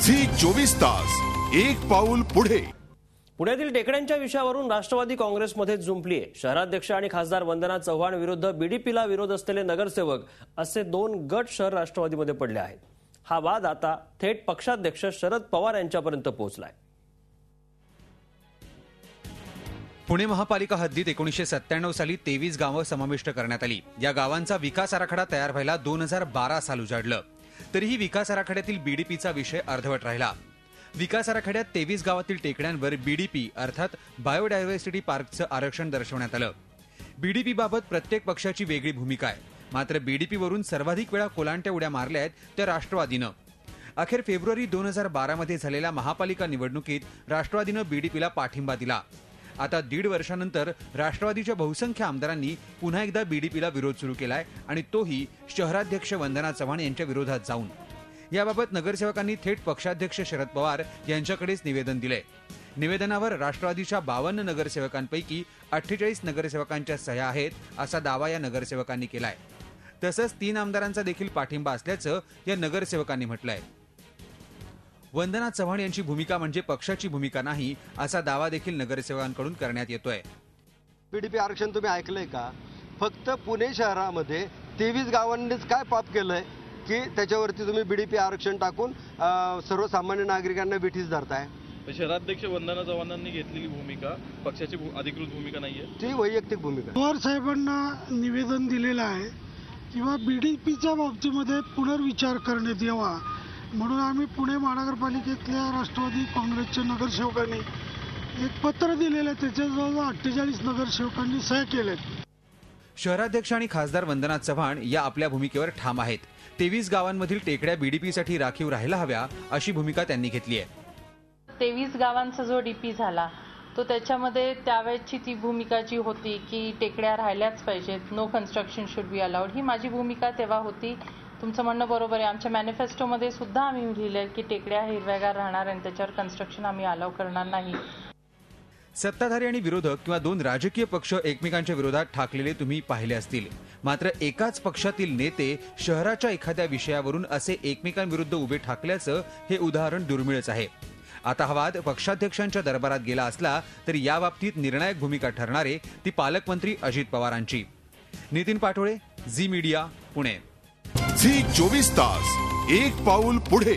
Zee 24 तास एक पाऊल पुढे। पुण्यातील टेकड्यांच्या विषयावरून राष्ट्रवादी काँग्रेसमध्ये जुंपली आहे। शहराध्यक्ष आणि खासदार वंदना चव्हाण विरुद्ध बीडीपीला विरोध असलेले नगरसेवक असे 2 गट शहर राष्ट्रवादीमध्ये पडले आहेत। हा वाद आता थेट पक्षाध्यक्ष शरद पवार यांच्यापर्यंत पोहोचलाय। पुणे महापालिका हद्दीत 1997 साली 23 गावं समाविष्ट करण्यात आली। या गावांचा विकास आराखडा तयार व्हायला 2012 साल उजाडलं। तरीही विकास आराखड्यातील बीडीपीचा विषय अर्धवट राहिला। विकास आराखड्यात 23 गावातील टेकड्यांवर बीडीपी अर्थात बायोडायव्हर्सिटी पार्कचं आरक्षण दर्शवण्यात आलं। बीडीपी बाबत प्रत्येक पक्षाची वेगळी भूमिका आहे। मात्र बीडीपी वरून सर्वाधिक वेळा कोलांट्या उड्या मारल्या आहेत त्या राष्ट्रवादीनं। अखेर फेब्रुवारी 2012 मध्ये झालेल्या महापालिका निवडणुकीत राष्ट्रवादीनं बीडीपीला पाठिंबा दिला। आता 1.5 वर्षानंतर राष्ट्रवादीच्या बहुसंख्य आमदारांनी पुन्हा एकदा बीडीपीला विरोध सुरू केलाय आणि तोही शहराध्यक्ष वंदना चव्हाण यांच्या विरोधात जाऊन। याबाबत नगरसेवकांनी थेट पक्षाध्यक्ष शरद पवार यांच्याकडेच निवेदन दिले। निवेदनावर राष्ट्रवादीच्या 52 नगरसेवकांपैकी 48 नगरसेवकांच्या सह्या आहेत असा दावा या नगरसेवकांनी केलाय। तसंच 3 आमदारांचा देखील पाठिंबा असल्याचं या नगरसेवकांनी म्हटलंय। वंदना चव्हाण यांची भूमिका म्हणजे पक्षाची भूमिका नाही असा दावा देखील नगरसेवकांकडून करण्यात येतोय। बीडीपी आरक्षण तुम्ही ऐकलंय का? फक्त पुणे शहरामध्ये 23 गावांनीच काय पाप केलंय की त्याच्यावरती तुम्ही बीडीपी आरक्षण टाकून सर्वसामान्य नागरिकांना बिठीस धरताय। शहराध्यक्ष वंदना चव्हाणांनी घेतलेली भूमिका पक्षाची अधिकृत भूमिका नाहीये, ती वैयक्तिक भूमिका। पवार साहेबांना निवेदन दिलेलं आहे किंवा बीडीपीच्या बाबतीमध्ये पुनर्विचार करण्यात यावा म्हणून आम्ही पुणे महानगरपालिकेतल्या राष्ट्रवादी काँग्रेसच्या नगरसेवकांनी एक पत्र दिलेलं आहे। त्याच्याजवळ 48 नगरसेवकांनी सह्या केल्यात। शहराध्यक्ष आणि खासदार वंदना चव्हाण या आपल्या भूमिकेवर ठाम आहेत। 23 गावांमधील टेकड्या बीडीपीसाठी राखीव राहायला हव्या अशी भूमिका त्यांनी घेतली आहे। 23 गावांचा जो डीपी झाला तो त्याच्यामध्ये त्यावेळची ती भूमिका जी होती की टेकड्या राहिल्याच पाहिजेत, no construction should be allowed, ही माझी भूमिका तेव्हा होती। तुमचं म्हणणं बरोबर आहे। आमच्या मॅनिफेस्टोमध्ये सुद्धा आम्ही लिहिलंय की टेकड्या हिरव्यागार राहणार आणि त्याच्यावर कन्स्ट्रक्शन आम्ही अलाउ करणार नाही। सत्ताधारी आणि विरोधक किंवा 2 राजकीय पक्ष एकमेकांच्या विरोधात ठाकलेले तुम्ही पाहिले असतील। मात्र एकाच पक्षातील नेते शहराच्या एखाद्या विषयावरून असे एकमेकांविरुद्ध उभे ठाकल्याचं हे उदाहरण दुर्मिळच आहे। आता हा वाद पक्षाध्यक्षांच्या दरबारात गेला असला तरी या बाबतीत निर्णायक भूमिका ठरणारे ती पालकमंत्री अजित पवारांची। Nitin Patole, Zee media, Pune. Zee 24 तास एक पाऊल पुढे।